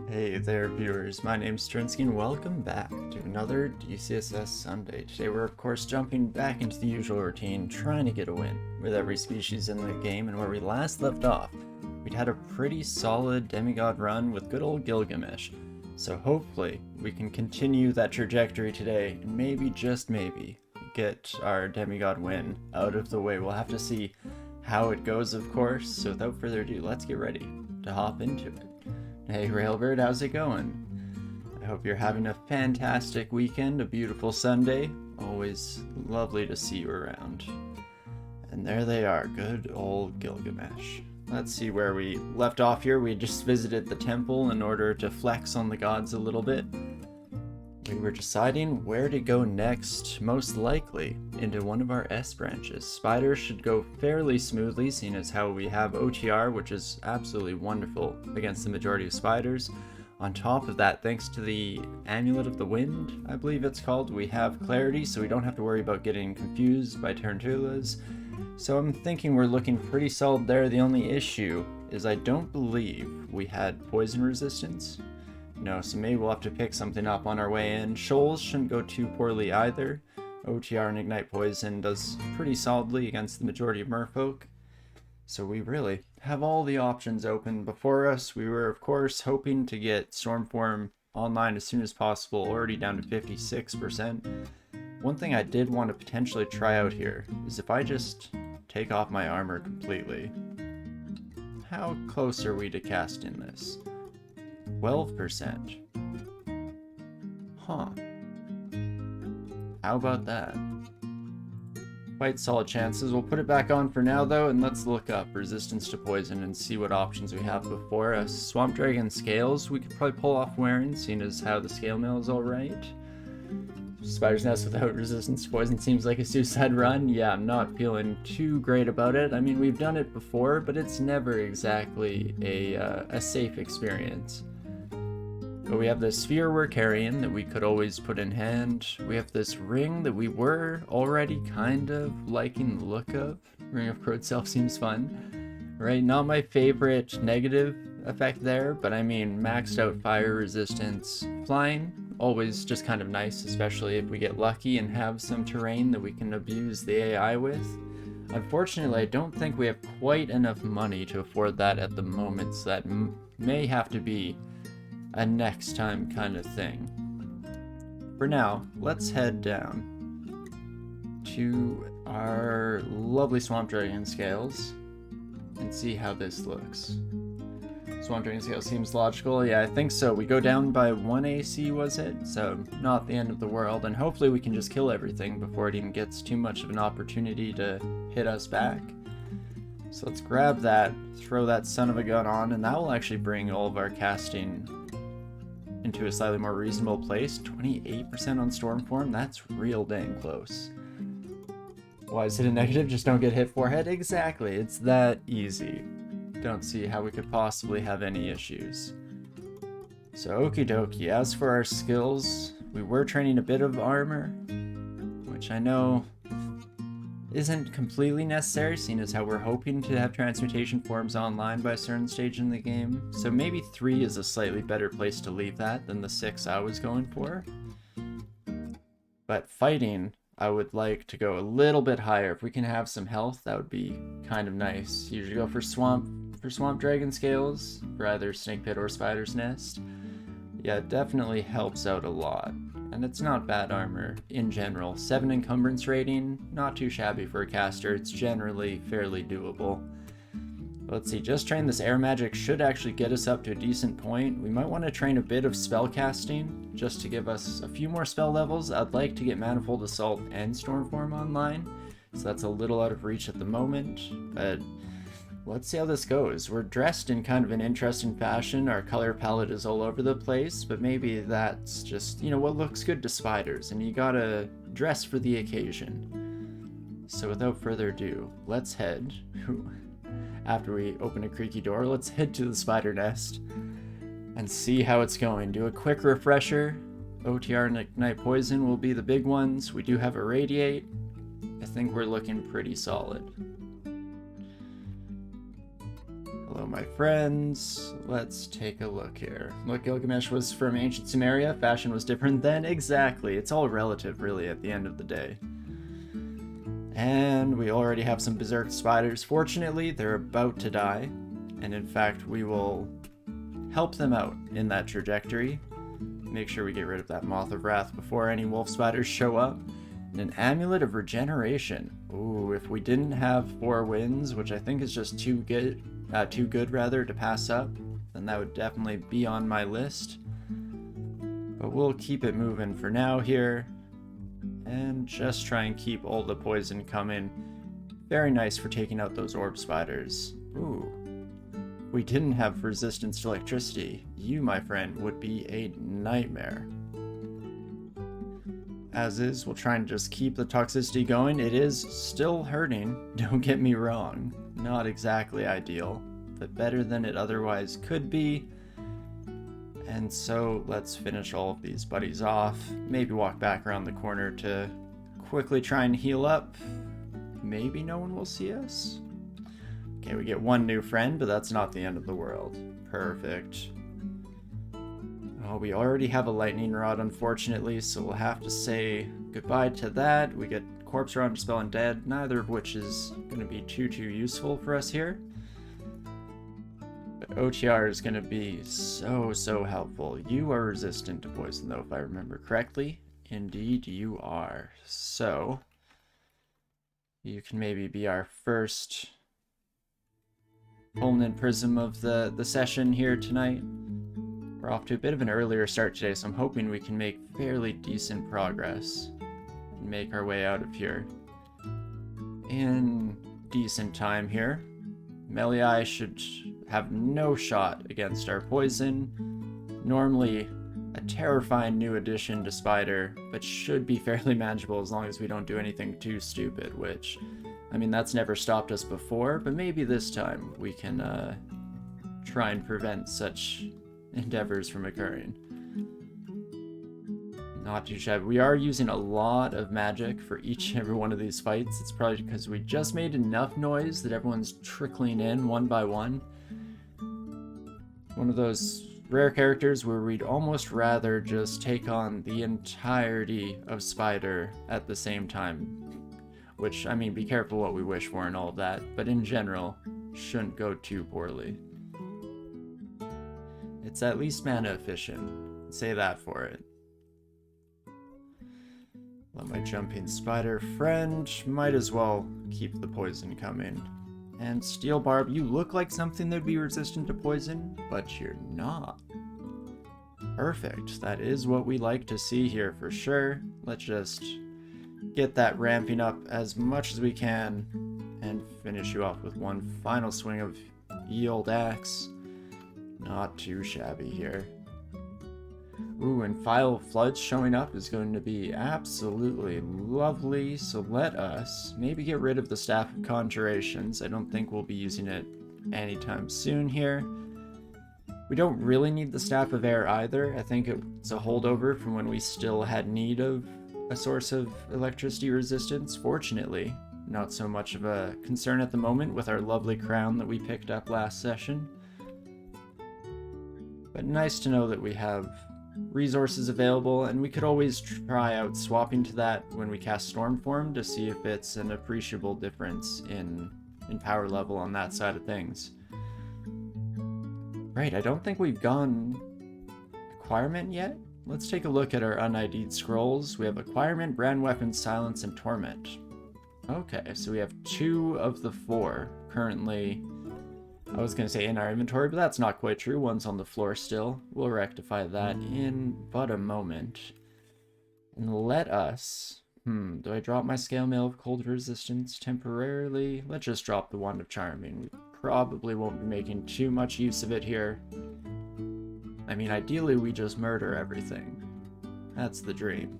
Hey there, viewers. My name's Torinski, and welcome back to another DCSS Sunday. Today we're, of course, jumping back into the usual routine, trying to get a win with every species in the game, and where we last left off, we'd had a pretty solid Demigod run with good old Gilgamesh. So hopefully, we can continue that trajectory today, and maybe, just maybe, get our Demigod win out of the way. We'll have to see how it goes, of course, so without further ado, let's get ready to hop into it. Hey Railbird, how's it going? I hope you're having a fantastic weekend, a beautiful Sunday. Always lovely to see you around. And there they are, good old Gilgamesh. Let's see where we left off here. We just visited the temple in order to flex on the gods a little bit. We were deciding where to go next, most likely into one of our S branches. Spiders should go fairly smoothly, seeing as how we have OTR, which is absolutely wonderful against the majority of spiders. On top of that, thanks to the Amulet of the Wind, I believe it's called, we have clarity, so we don't have to worry about getting confused by tarantulas. So I'm thinking we're looking pretty solid there. The only issue is I don't believe we had poison resistance. No, so maybe we'll have to pick something up on our way in. Shoals shouldn't go too poorly either. OTR and Ignite Poison does pretty solidly against the majority of merfolk. So we really have all the options open before us. We were, of course, hoping to get Stormform online as soon as possible, already down to 56%. One thing I did want to potentially try out here is if I just take off my armor completely. How close are we to casting this? 12%. Huh. How about that? Quite solid chances. We'll put it back on for now though, and let's look up resistance to poison and see what options we have before us. Swamp Dragon Scales we could probably pull off wearing, seeing as how the scale mail is alright. Spider's Nest without resistance to poison seems like a suicide run. Yeah, I'm not feeling too great about it. I mean, we've done it before, but it's never exactly a safe experience. But we have the sphere we're carrying that we could always put in hand. We have this ring that we were already kind of liking the look of. Ring of Crow itself seems fun. Right, not my favorite negative effect there, but I mean, maxed out fire resistance. Flying, always just kind of nice, especially if we get lucky and have some terrain that we can abuse the AI with. Unfortunately, I don't think we have quite enough money to afford that at the moment, so that may have to be a next time kind of thing. For now, let's head down to our lovely Swamp Dragon Scales and see how this looks. Swamp Dragon Scale seems logical. Yeah, I think so. We go down by 1 AC, was it? So not the end of the world, and hopefully we can just kill everything before it even gets too much of an opportunity to hit us back. So let's grab that, throw that son of a gun on, and that will actually bring all of our casting into a slightly more reasonable place. 28% on Stormform, that's real dang close. Why is it a negative? Just don't get hit forehead? Exactly, it's that easy. Don't see how we could possibly have any issues. So okie dokie, as for our skills, we were training a bit of armor, which I know isn't completely necessary, seeing as how we're hoping to have transmutation forms online by a certain stage in the game. So maybe 3 is a slightly better place to leave that than the 6 I was going for. But fighting, I would like to go a little bit higher. If we can have some health, that would be kind of nice. Usually go for Swamp Dragon Scales, for either Snake Pit or Spider's Nest. Yeah, it definitely helps out a lot. And it's not bad armor in general. 7 encumbrance rating, not too shabby for a caster. It's generally fairly doable. Let's see, just train this air magic should actually get us up to a decent point. We might want to train a bit of spell casting just to give us a few more spell levels. I'd like to get Manifold Assault and Stormform online, so that's a little out of reach at the moment, but let's see how this goes. We're dressed in kind of an interesting fashion. Our color palette is all over the place, but maybe that's just, you know, what looks good to spiders, and you gotta dress for the occasion. So without further ado, let's head, after we open a creaky door, let's head to the spider nest and see how it's going. Do a quick refresher. OTR and Ignite Poison will be the big ones. We do have a Radiate. I think we're looking pretty solid. Hello, my friends, let's take a look here. Look, Gilgamesh was from ancient Sumeria. Fashion was different then. Exactly. It's all relative, really, at the end of the day. And we already have some berserk spiders. Fortunately, they're about to die. And in fact, we will help them out in that trajectory. Make sure we get rid of that Moth of Wrath before any wolf spiders show up. And an Amulet of Regeneration. Ooh, if we didn't have 4 wins, which I think is just too good to pass up, then that would definitely be on my list. But we'll keep it moving for now here, and just try and keep all the poison coming. Very nice for taking out those orb spiders. Ooh. We didn't have resistance to electricity. You, my friend, would be a nightmare. As is, we'll try and just keep the toxicity going. It is still hurting, don't get me wrong. Not exactly ideal, but better than it otherwise could be. And so let's finish all of these buddies off. Maybe walk back around the corner to quickly try and heal up. Maybe no one will see us. Okay, we get 1 new friend, but that's not the end of the world. Perfect. Oh, we already have a lightning rod, unfortunately, so we'll have to say goodbye to that. We get corpse rod, dispel undead, neither of which is going to be too useful for us here. But OTR is going to be so helpful. You are resistant to poison, though, if I remember correctly. Indeed, you are. So you can maybe be our first Fulminant Prism of the session here tonight. We're off to a bit of an earlier start today, so I'm hoping we can make fairly decent progress and make our way out of here in decent time here. Meliai should have no shot against our poison. Normally a terrifying new addition to Spider, but should be fairly manageable as long as we don't do anything too stupid, which, I mean, that's never stopped us before, but maybe this time we can try and prevent such endeavors from occurring. Not too shabby. We are using a lot of magic for each and every one of these fights. It's probably because we just made enough noise that everyone's trickling in one by one. One of those rare characters where we'd almost rather just take on the entirety of Spider at the same time. Which, I mean, be careful what we wish for and all of that, but in general, shouldn't go too poorly. It's at least mana efficient. Say that for it. Let my jumping spider friend might as well keep the poison coming. And Steel Barb, you look like something that'd be resistant to poison, but you're not. Perfect. That is what we like to see here for sure. Let's just get that ramping up as much as we can and finish you off with one final swing of ye olde axe. Not too shabby here. Ooh, and File of Floods showing up is going to be absolutely lovely, so let us maybe get rid of the Staff of Conjurations. I don't think we'll be using it anytime soon here. We don't really need the Staff of Air either. I think it's a holdover from when we still had need of a source of electricity resistance. Fortunately, not so much of a concern at the moment with our lovely crown that we picked up last session. But nice to know that we have resources available, and we could always try out swapping to that when we cast Stormform to see if it's an appreciable difference in power level on that side of things. Right, I don't think we've gone Acquirement yet. Let's take a look at our un-ID'd scrolls. We have Acquirement, Brand Weapon, Silence, and Torment. Okay, so we have 2 of the 4 currently, I was going to say in our inventory, but that's not quite true. One's on the floor still. We'll rectify that in but a moment. And let us... do I drop my Scale Mail of Cold Resistance temporarily? Let's just drop the Wand of Charming. We probably won't be making too much use of it here. I mean, ideally we just murder everything. That's the dream.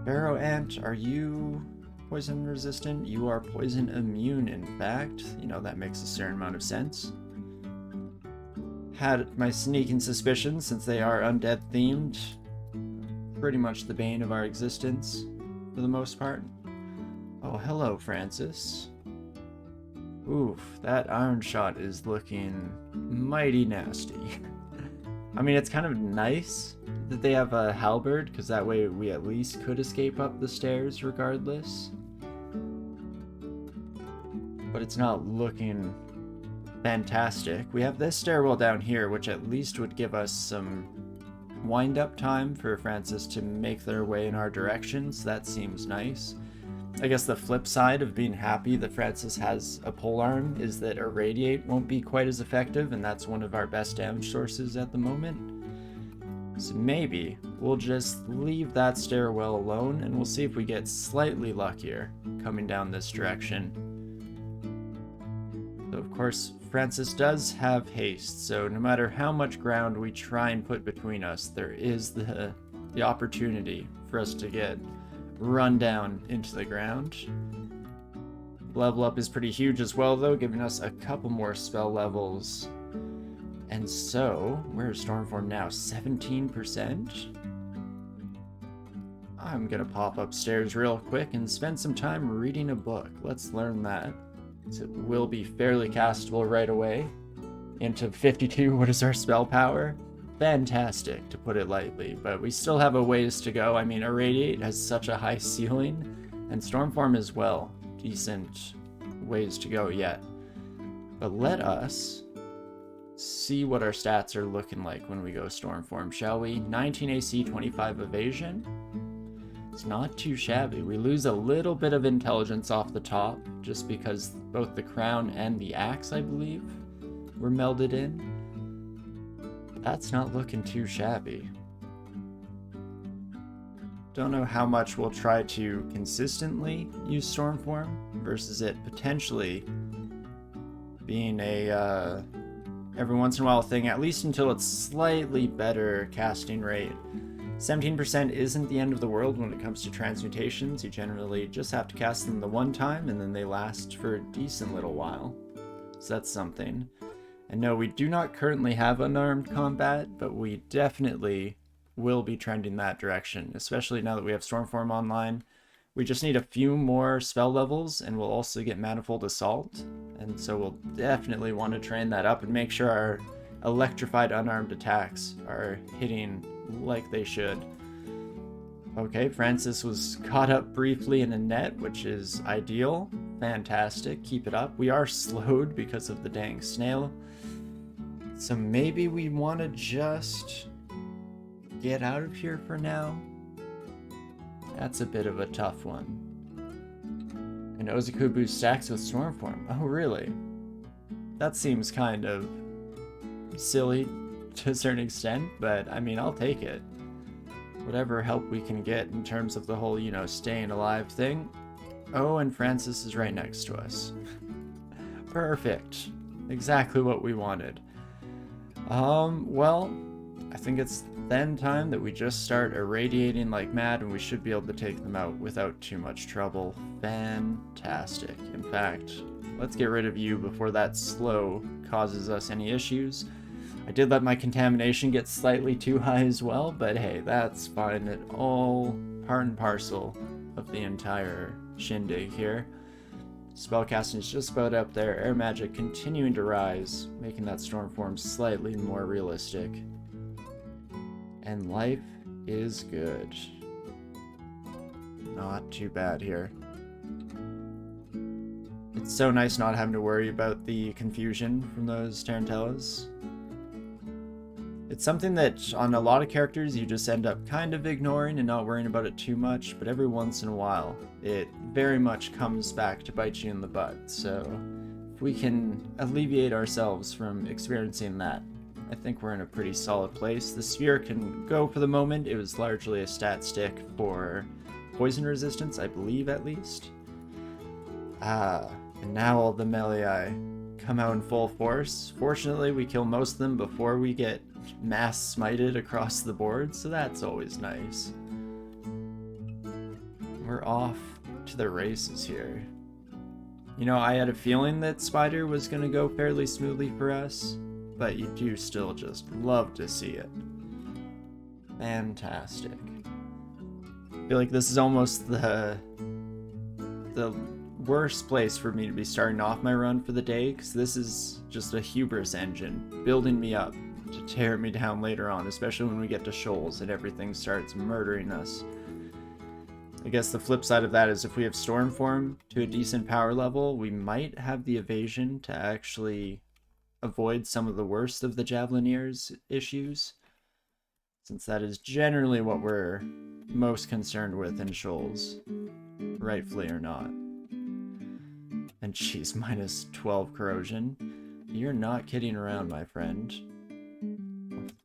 Barrow Ant, are you poison resistant? You are poison immune, in fact. You know, that makes a certain amount of sense. Had my sneaking suspicions, since they are undead themed. Pretty much the bane of our existence, for the most part. Oh, hello, Francis. Oof, that iron shot is looking mighty nasty. I mean, it's kind of nice that they have a halberd, because that way we at least could escape up the stairs regardless. But it's not looking fantastic. We have this stairwell down here, which at least would give us some wind-up time for Francis to make their way in our direction, so that seems nice. I guess the flip side of being happy that Francis has a polearm is that Irradiate won't be quite as effective, and that's one of our best damage sources at the moment. So maybe we'll just leave that stairwell alone, and we'll see if we get slightly luckier coming down this direction. So of course, Francis does have haste, so no matter how much ground we try and put between us, there is the opportunity for us to get run down into the ground. Level up is pretty huge as well, though, giving us a couple more spell levels. And so, where's Stormform now? 17%? I'm gonna pop upstairs real quick and spend some time reading a book. Let's learn that. So it will be fairly castable right away. Into 52, what is our spell power? Fantastic, to put it lightly, but we still have a ways to go. I mean, Irradiate has such a high ceiling, and Stormform as well. Decent ways to go yet. But let us see what our stats are looking like when we go Stormform, shall we? 19 AC, 25 evasion. It's not too shabby. We lose a little bit of intelligence off the top, just because both the crown and the axe, I believe, were melded in. That's not looking too shabby. Don't know how much we'll try to consistently use Stormform versus it potentially being a every once in a while thing, at least until it's slightly better casting rate. 17% isn't the end of the world when it comes to transmutations. You generally just have to cast them the one time and then they last for a decent little while. So that's something. And no, we do not currently have unarmed combat, but we definitely will be trending that direction, especially now that we have Stormform online. We just need a few more spell levels, and we'll also get Manifold Assault, and so we'll definitely want to train that up and make sure our electrified unarmed attacks are hitting like they should. Okay, Francis was caught up briefly in a net, which is ideal. Fantastic, keep it up. We are slowed because of the dang snail. So maybe we want to just get out of here for now. That's a bit of a tough one. And Ozukubu stacks with Stormform. Oh, really? That seems kind of silly to a certain extent, but I mean, I'll take it. Whatever help we can get in terms of the whole, you know, staying alive thing. Oh, and Francis is right next to us. Perfect. Exactly what we wanted. Well, I think it's then time that we just start irradiating like mad, and we should be able to take them out without too much trouble. Fantastic. In fact, let's get rid of you before that slow causes us any issues. I did let my contamination get slightly too high as well, but hey, that's fine. It's all part and parcel of the entire shindig here. Spellcasting is just about up there. Air magic continuing to rise, making that Stormform slightly more realistic. And life is good. Not too bad here. It's so nice not having to worry about the confusion from those Tarantellas. It's something that on a lot of characters you just end up kind of ignoring and not worrying about it too much, but every once in a while it very much comes back to bite you in the butt. So if we can alleviate ourselves from experiencing that, I think we're in a pretty solid place. The sphere can go for the moment. It was largely a stat stick for poison resistance, I believe at least. And now all the melee come out in full force. Fortunately, we kill most of them before we get mass smited across the board, so that's always nice. We're off to the races here. You know, I had a feeling that Spider was going to go fairly smoothly for us, but you do still just love to see it. Fantastic. I feel like this is almost the worst place for me to be starting off my run for the day, because this is just a hubris engine building me up to tear me down later on, especially when we get to shoals and everything starts murdering us. I guess the flip side of that is if we have Stormform to a decent power level, we might have the evasion to actually avoid some of the worst of the Javelineers issues, since that is generally what we're most concerned with in shoals, rightfully or not. And geez, minus 12 corrosion. You're not kidding around, my friend.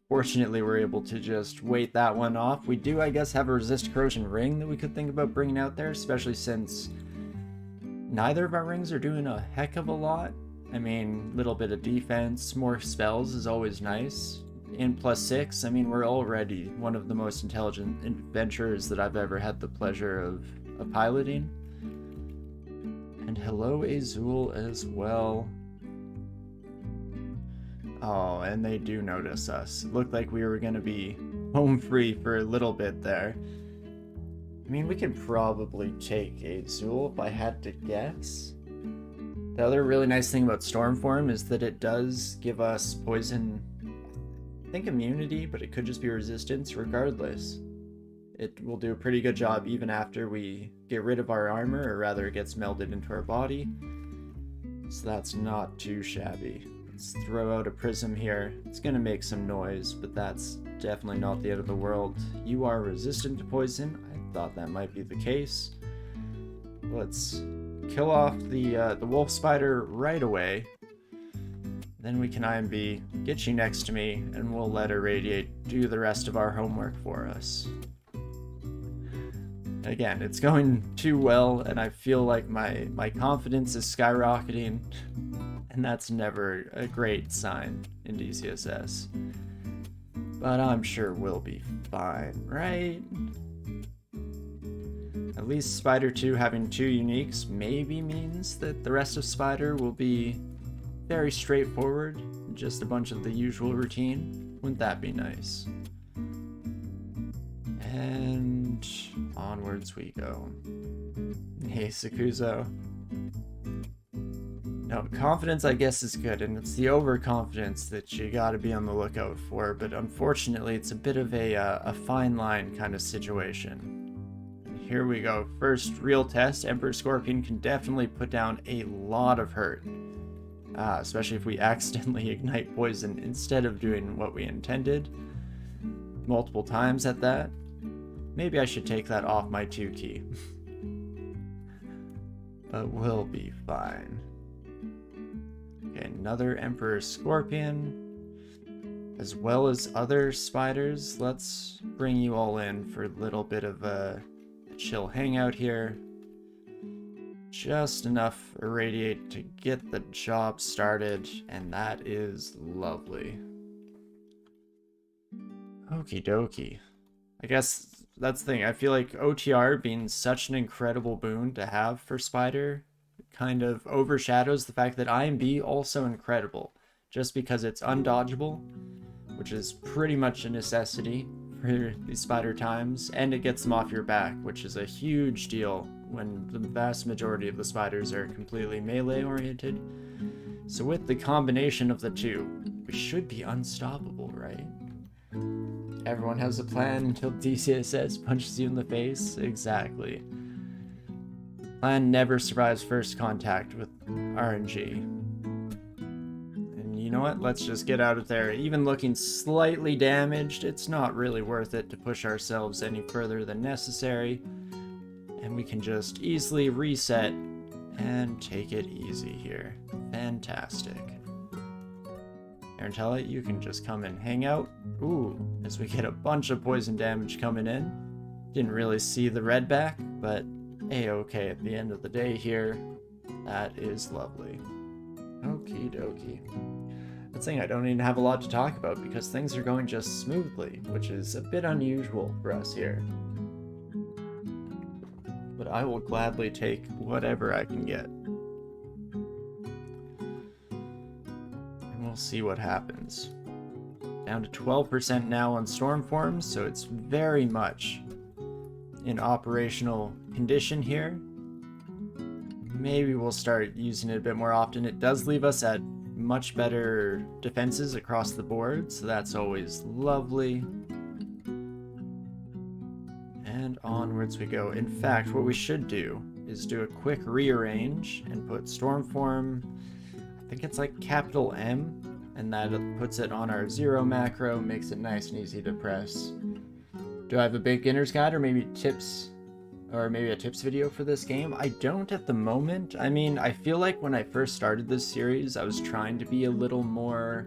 Fortunately, we're able to just wait that one off. We do, I guess, have a resist corrosion ring that we could think about bringing out there, especially since neither of our rings are doing a heck of a lot. I mean, little bit of defense, more spells is always nice. In +6, I mean, we're already one of the most intelligent adventurers that I've ever had the pleasure of piloting. And hello, Azul, as well. Oh, and they do notice us. It looked like we were going to be home free for a little bit there. I mean, we could probably take Azul if I had to guess. The other really nice thing about Stormform is that it does give us poison, I think immunity, but it could just be resistance regardless. It will do a pretty good job even after we get rid of our armor, or rather it gets melded into our body. So that's not too shabby. Let's throw out a prism here. It's going to make some noise, but that's definitely not the end of the world. You are resistant to poison. I thought that might be the case. Let's kill off the wolf spider right away. Then we can IMB, get you next to me, and we'll let Irradiate do the rest of our homework for us. Again, it's going too well, and I feel like my confidence is skyrocketing, and that's never a great sign in DCSS. But I'm sure we'll be fine, right? At least Spider 2 having 2 uniques maybe means that the rest of Spider will be very straightforward, just a bunch of the usual routine. Wouldn't that be nice? And onwards we go. Hey, Sakuzo. No, confidence I guess is good, and it's the overconfidence that you gotta be on the lookout for, but unfortunately it's a bit of a fine line kind of situation. Here we go. First real test. Emperor Scorpion can definitely put down a lot of hurt. Especially if we accidentally ignite poison instead of doing what we intended. Multiple times at that. Maybe I should take that off my 2 key. But we'll be fine. Okay, another Emperor Scorpion. As well as other spiders. Let's bring you all in for a little bit of a chill hangout here. Just enough Irradiate to get the job started, and that is lovely. Okie dokie. I guess that's the thing. I feel like OTR being such an incredible boon to have for Spider kind of overshadows the fact that IMB also incredible, just because it's undodgeable, which is pretty much a necessity for these Spider times, and it gets them off your back, which is a huge deal when the vast majority of the spiders are completely melee oriented. So with the combination of the two, we should be unstoppable, right? Everyone has a plan until DCSS punches you in the face. Exactly. Plan never survives first contact with RNG. And you know what? Let's just get out of there. Even looking slightly damaged, it's not really worth it to push ourselves any further than necessary. And we can just easily reset and take it easy here. Fantastic. Arantella, you can just come and hang out. Ooh, as we get a bunch of poison damage coming in. Didn't really see the red back, but a-okay at the end of the day here. That is lovely. Okie dokie. That's the thing, I don't even have a lot to talk about because things are going just smoothly, which is a bit unusual for us here. But I will gladly take whatever I can get. And we'll see what happens. Down to 12% now on Stormform, so it's very much in operational condition here. maybe we'll start using it a bit more often. It does leave us at much better defenses across the board, so that's always lovely. And onwards we go. In fact, what we should do is do a quick rearrange and put Stormform, I think it's like capital M, and that puts it on our 0 macro, makes it nice and easy to press. Do I have a beginner's guide or maybe tips, or maybe a tips video for this game? I don't at the moment. I mean, I feel like when I first started this series, I was trying to be a little more,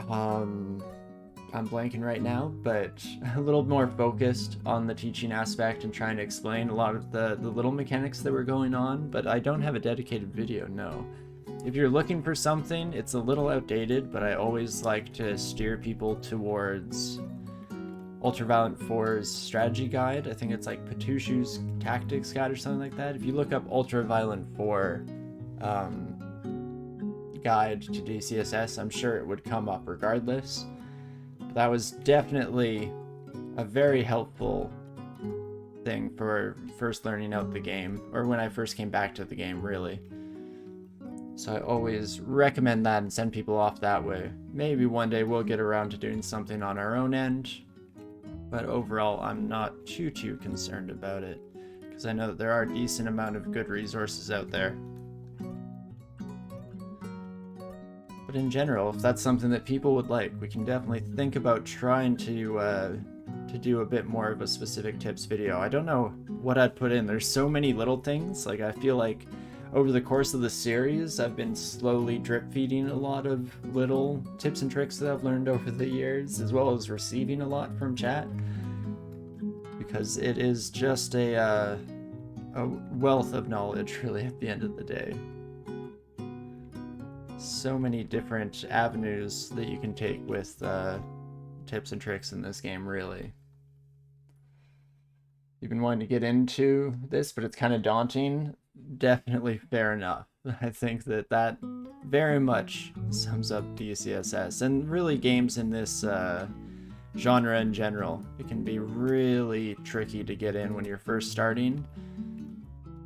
I'm blanking right now, but a little more focused on the teaching aspect and trying to explain a lot of the little mechanics that were going on, but I don't have a dedicated video, no. If you're looking for something, it's a little outdated, but I always like to steer people towards Ultraviolent 4's strategy guide. I think it's like Patushu's tactics guide or something like that. If you look up Ultraviolent 4 guide to DCSS, I'm sure it would come up regardless. But that was definitely a very helpful thing for first learning out the game, or when I first came back to the game, really. So I always recommend that and send people off that way. Maybe one day we'll get around to doing something on our own end, but overall I'm not too concerned about it, because I know that there are a decent amount of good resources out there. But in general, if that's something that people would like, we can definitely think about trying to do a bit more of a specific tips video. I don't know what I'd put in. There's so many little things. Like, I feel like over the course of the series, I've been slowly drip feeding a lot of little tips and tricks that I've learned over the years, as well as receiving a lot from chat, because it is just a wealth of knowledge, really, at the end of the day. So many different avenues that you can take with tips and tricks in this game, really. You've been wanting to get into this, but it's kind of daunting. Definitely fair enough. I think that very much sums up DCSS, and really games in this genre in general. It can be really tricky to get in when you're first starting,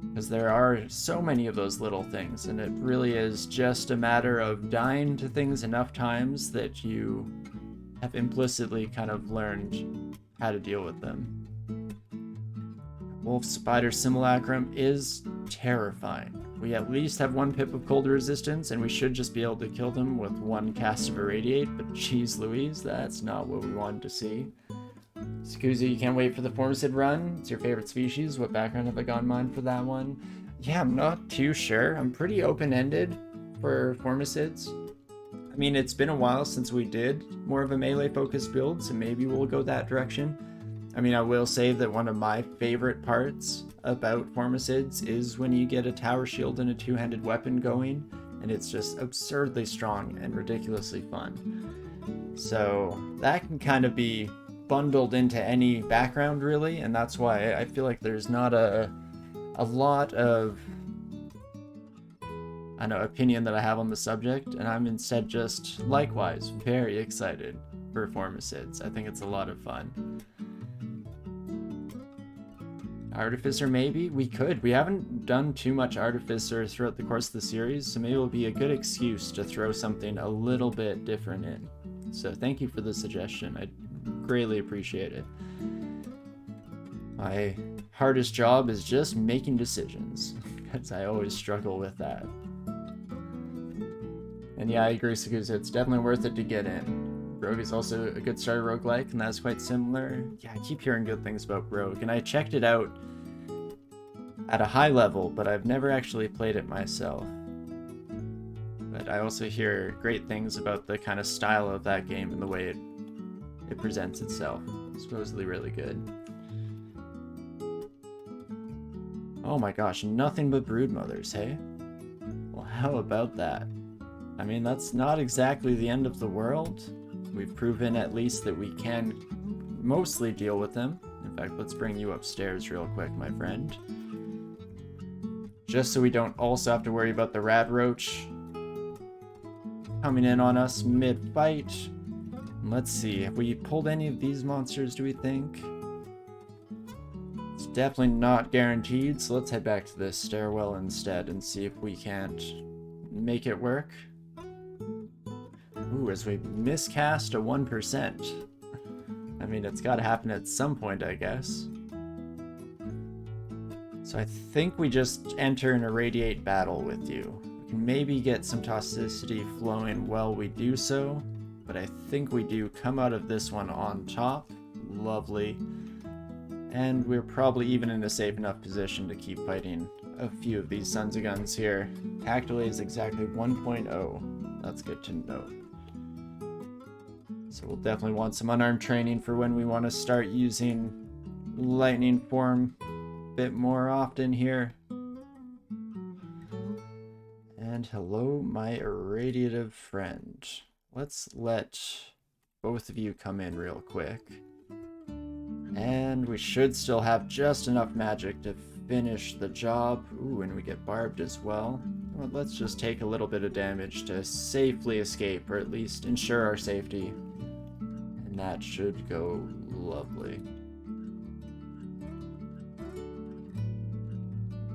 because there are so many of those little things, and it really is just a matter of dying to things enough times that you have implicitly kind of learned how to deal with them. Wolf Spider Simulacrum is terrifying. We at least have 1 pip of cold resistance, and we should just be able to kill them with 1 cast of Irradiate, but geez Louise, that's not what we wanted to see. Scusi, you can't wait for the Formicid run? It's your favorite species? What background have I got in mind for that one? Yeah, I'm not too sure. I'm pretty open-ended for Formicids. I mean, it's been a while since we did more of a melee-focused build, so maybe we'll go that direction. I mean, I will say that one of my favorite parts about Formicids is when you get a tower shield and a 2-handed weapon going, and it's just absurdly strong and ridiculously fun. So that can kind of be bundled into any background, really, and that's why I feel like there's not a lot of, I don't know, opinion that I have on the subject, and I'm instead just likewise very excited for Formicids. I think it's a lot of fun. Artificer, maybe? We could. We haven't done too much Artificer throughout the course of the series, so maybe it'll be a good excuse to throw something a little bit different in. So thank you for the suggestion. I greatly appreciate it. My hardest job is just making decisions, because I always struggle with that. And yeah, I agree, Sakusa. It's definitely worth it to get in. Rogue is also a good starter roguelike, and that's quite similar. Yeah, I keep hearing good things about Rogue, and I checked it out at a high level, but I've never actually played it myself. But I also hear great things about the kind of style of that game and the way it presents itself. It's supposedly really good. Oh my gosh, nothing but broodmothers, hey? Well, how about that? I mean, that's not exactly the end of the world. We've proven at least that we can mostly deal with them. In fact, let's bring you upstairs real quick, my friend. Just so we don't also have to worry about the Rad Roach coming in on us mid-fight. Let's see, have we pulled any of these monsters, do we think? Let's definitely not guaranteed, so let's head back to this stairwell instead and see if we can't make it work. Ooh, as we miscast a 1%. I mean, it's gotta happen at some point, I guess. So I think we just enter an irradiate battle with you. We can maybe get some toxicity flowing while we do so, but I think we do come out of this one on top. Lovely. And we're probably even in a safe enough position to keep fighting a few of these Sons of Guns here. Tactile is exactly 1.0. That's good to know. So we'll definitely want some unarmed training for when we want to start using lightning form a bit more often here. And hello, my irradiative friend. Let's let both of you come in real quick. And we should still have just enough magic to finish the job. Ooh, and we get barbed as well. Well, let's just take a little bit of damage to safely escape, or at least ensure our safety. And that should go lovely.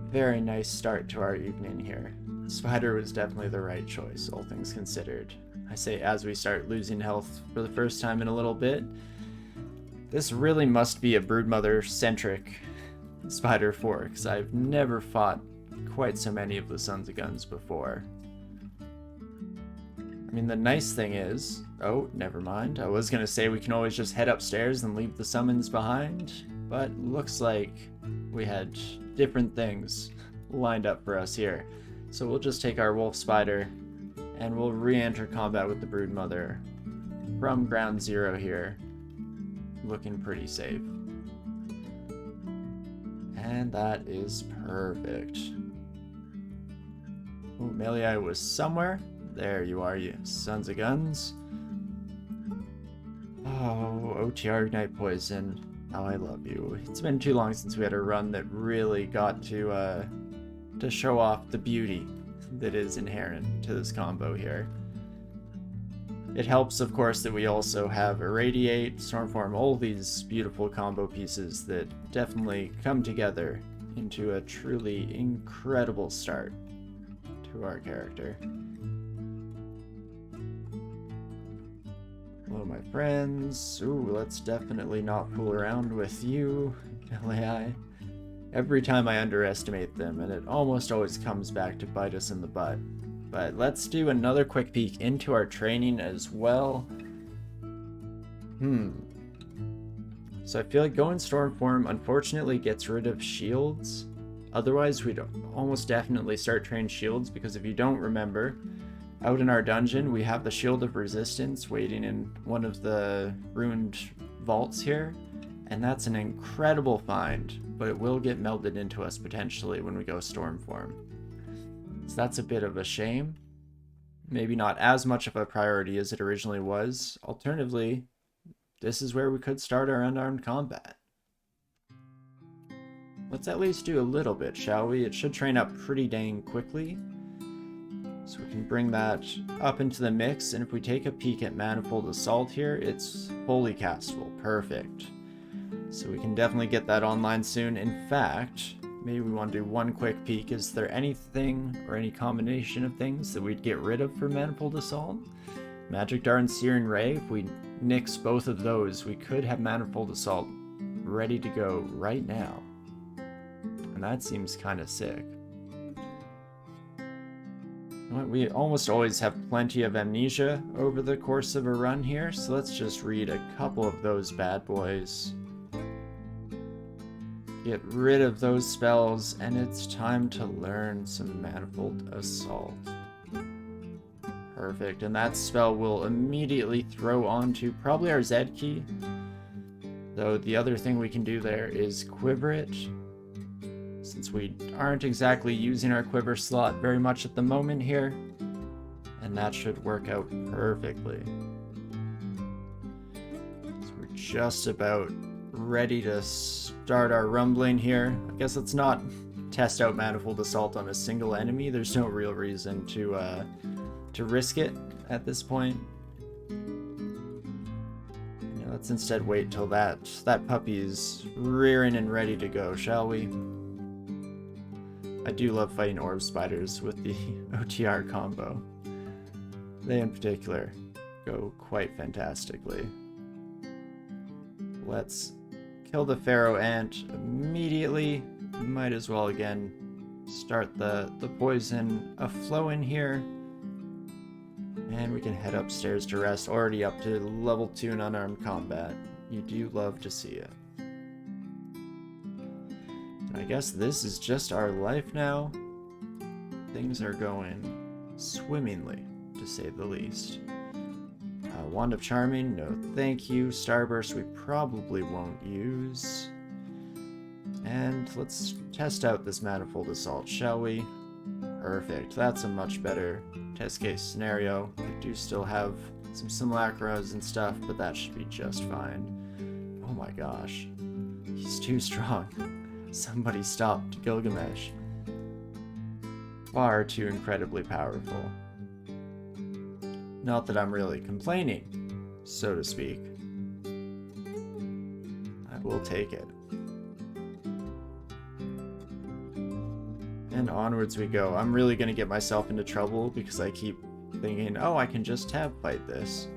Very nice start to our evening here. Spider was definitely the right choice, all things considered. I say as we start losing health for the first time in a little bit. This really must be a Broodmother-centric Spider 4, because I've never fought quite so many of the Sons of Guns before. I mean, the nice thing is... Oh, never mind. I was going to say we can always just head upstairs and leave the summons behind, but looks like we had different things lined up for us here. So we'll just take our Wolf Spider, and we'll re-enter combat with the Broodmother from ground zero here. Looking pretty safe. And that is perfect. Oh, Melee was somewhere. There you are, you Sons of Guns. Oh, OTR Ignite Poison. How I love you. It's been too long since we had a run that really got to show off the beauty that is inherent to this combo here. It helps, of course, that we also have Irradiate, Stormform, all these beautiful combo pieces that definitely come together into a truly incredible start to our character. Hello, my friends. Ooh, let's definitely not fool around with you, LAI. Every time I underestimate them, and it almost always comes back to bite us in the butt. But let's do another quick peek into our training as well. So I feel like going Stormform unfortunately gets rid of shields. Otherwise, we'd almost definitely start training shields, because if you don't remember, out in our dungeon, we have the Shield of Resistance waiting in one of the ruined vaults here. And that's an incredible find, but it will get melded into us potentially when we go Stormform. So that's a bit of a shame. Maybe not as much of a priority as it originally was. Alternatively, this is where we could start our unarmed combat. Let's at least do a little bit, shall we? It should train up pretty dang quickly. So we can bring that up into the mix, and if we take a peek at Manifold Assault here, it's fully castable. Perfect. So we can definitely get that online soon. In fact, maybe we want to do one quick peek. Is there anything or any combination of things that we'd get rid of for Manifold Assault? Magic Dart and Searing Ray, if we nix both of those, we could have Manifold Assault ready to go right now. And that seems kind of sick. We almost always have plenty of amnesia over the course of a run here, so let's just read a couple of those bad boys. Get rid of those spells, and it's time to learn some Manifold Assault. Perfect, and that spell will immediately throw onto probably our Z key. Though the other thing we can do there is quiver it, since we aren't exactly using our quiver slot very much at the moment here. And that should work out perfectly. So we're just about ready to start our rumbling here. I guess let's not test out Manifold Assault on a single enemy. There's no real reason to risk it at this point. Let's instead wait till that puppy is rearing and ready to go, shall we? I do love fighting orb spiders with the OTR combo. They in particular go quite fantastically. Let's kill the Pharaoh Ant immediately. Might as well again start the poison a-flowing here. And we can head upstairs to rest, already up to level 2 in unarmed combat. You do love to see it. I guess this is just our life now. Things are going swimmingly, to say the least. Wand of Charming, no thank you. Starburst we probably won't use. And let's test out this Manifold Assault, shall we? Perfect, that's a much better test case scenario. We do still have some simulacras and stuff, but that should be just fine. Oh my gosh, he's too strong. Somebody stopped Gilgamesh. Far too incredibly powerful. Not that I'm really complaining, so to speak. I will take it. And onwards we go. I'm really gonna get myself into trouble because I keep thinking, oh, I can just tab fight this.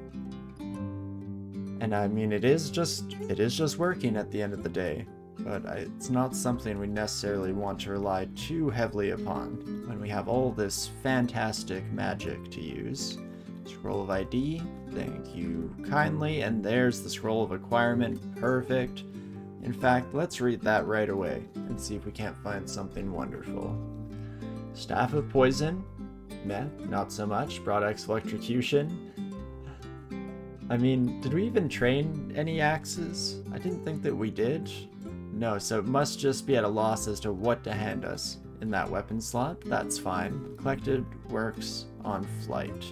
And I mean, it is just working at the end of the day. But it's not something we necessarily want to rely too heavily upon when we have all this fantastic magic to use. Scroll of ID, thank you kindly, and there's the Scroll of Acquirement, perfect. In fact, let's read that right away and see if we can't find something wonderful. Staff of Poison, meh, not so much. Broad Axe Electrocution. I mean, did we even train any axes? I didn't think that we did. No, so it must just be at a loss as to what to hand us in that weapon slot. That's fine. Collected works on flight.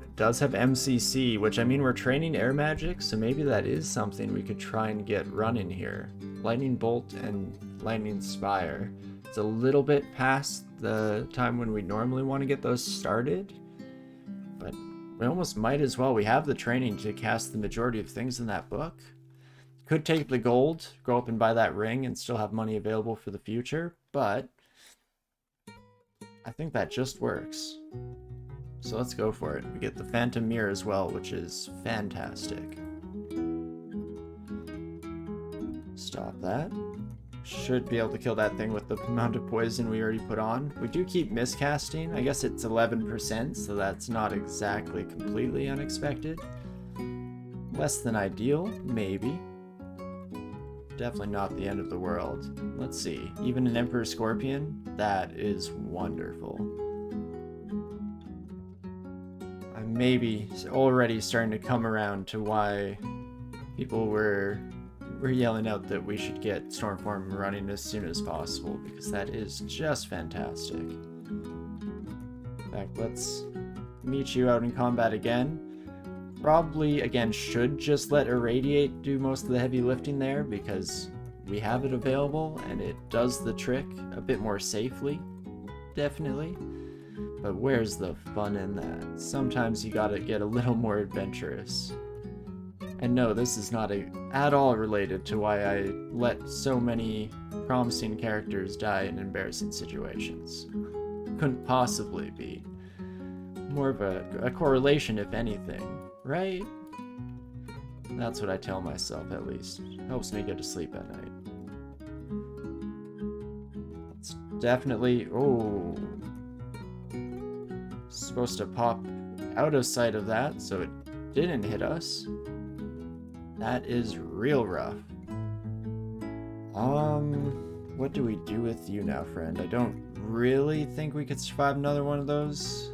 It does have MCC, which I mean we're training air magic, so maybe that is something we could try and get running here. Lightning Bolt and Lightning Spire. It's a little bit past the time when we normally want to get those started, but we almost might as well. We have the training to cast the majority of things in that book. Could take the gold, go up and buy that ring, and still have money available for the future, but I think that just works. So let's go for it. We get the Phantom Mirror as well, which is fantastic. Stop that. Should be able to kill that thing with the amount of poison we already put on. We do keep miscasting. I guess it's 11%, so that's not exactly completely unexpected. Less than ideal, maybe. Definitely not the end of the world. Let's see. Even an Emperor Scorpion? That is wonderful. I'm maybe already starting to come around to why people were yelling out that we should get Stormform running as soon as possible, because that is just fantastic. In fact, let's meet you out in combat again. Probably, again, should just let Irradiate do most of the heavy lifting there, because we have it available, and it does the trick a bit more safely, definitely. But where's the fun in that? Sometimes you gotta get a little more adventurous. And no, this is not at all related to why I let so many promising characters die in embarrassing situations. Couldn't possibly be. More of a correlation, if anything. Right? That's what I tell myself, at least. Helps me get to sleep at night. It's definitely... Oh. Supposed to pop out of sight of that, so it didn't hit us. That is real rough. What do we do with you now, friend? I don't really think we could survive another one of those.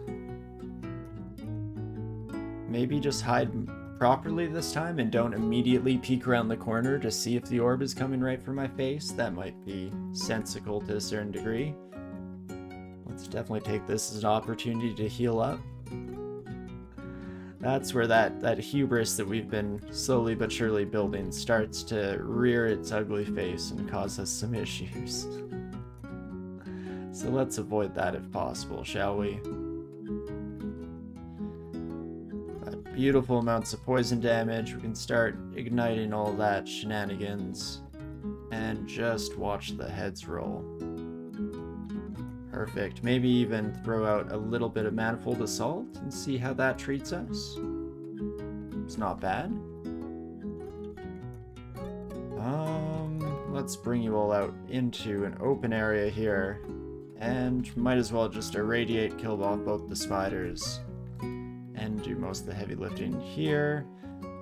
Maybe just hide properly this time and don't immediately peek around the corner to see if the orb is coming right for my face. That might be sensical to a certain degree. Let's definitely take this as an opportunity to heal up. That's where that hubris that we've been slowly but surely building starts to rear its ugly face and cause us some issues. So let's avoid that if possible, shall we? beautiful amounts of poison damage. We can start igniting all that shenanigans and just watch the heads roll. Perfect. Maybe even throw out a little bit of Manifold Assault and see how that treats us. It's not bad. Let's bring you all out into an open area here, and might as well just irradiate, kill off both the spiders, and do most of the heavy lifting here,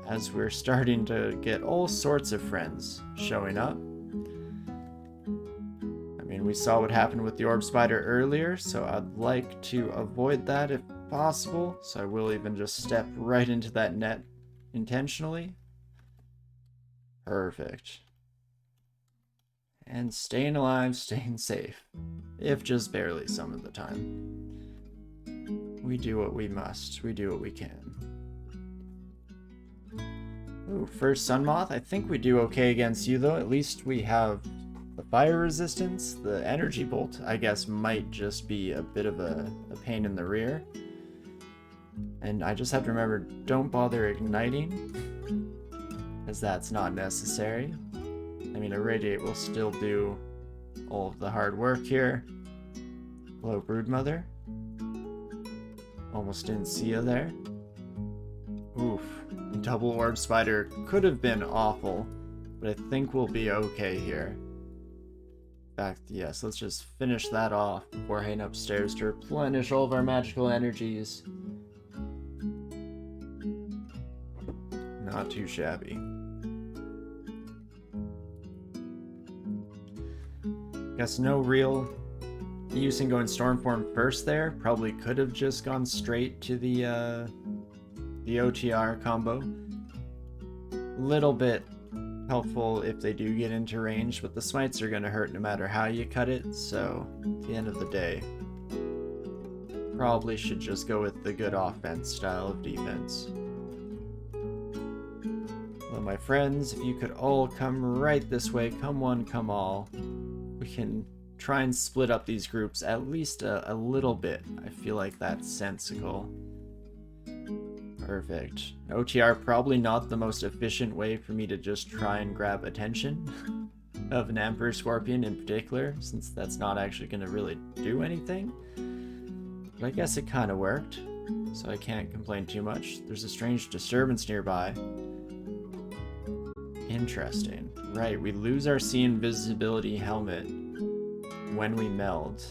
as we're starting to get all sorts of friends showing up. I mean, we saw what happened with the orb spider earlier, so I'd like to avoid that if possible, so I will even just step right into that net intentionally. Perfect. And staying alive, staying safe, if just barely some of the time. We do what we must, we do what we can. Ooh, first Sun Moth, I think we do okay against you though. At least we have the fire resistance. The energy bolt, I guess, might just be a bit of a pain in the rear. And I just have to remember, don't bother igniting, as that's not necessary. I mean, Irradiate will still do all of the hard work here. Hello, Broodmother. Almost didn't see you there. Oof. Double Orb Spider could have been awful, but I think we'll be okay here. In fact, yes, let's just finish that off before heading upstairs to replenish all of our magical energies. Not too shabby. Guess no real use in going Stormform first there. Probably could have just gone straight to the OTR combo. Little bit helpful if they do get into range, but the smites are going to hurt no matter how you cut it, so at the end of the day, probably should just go with the good offense style of defense. Well, my friends, if you could all come right this way, come one, come all. We can try and split up these groups at least a little bit. I feel like that's sensible. Perfect. OTR probably not the most efficient way for me to just try and grab attention of an Emperor Scorpion in particular, since that's not actually going to really do anything. But I guess it kind of worked, so I can't complain too much. There's a strange disturbance nearby. Interesting. Right, we lose our See Invisibility helmet when we meld.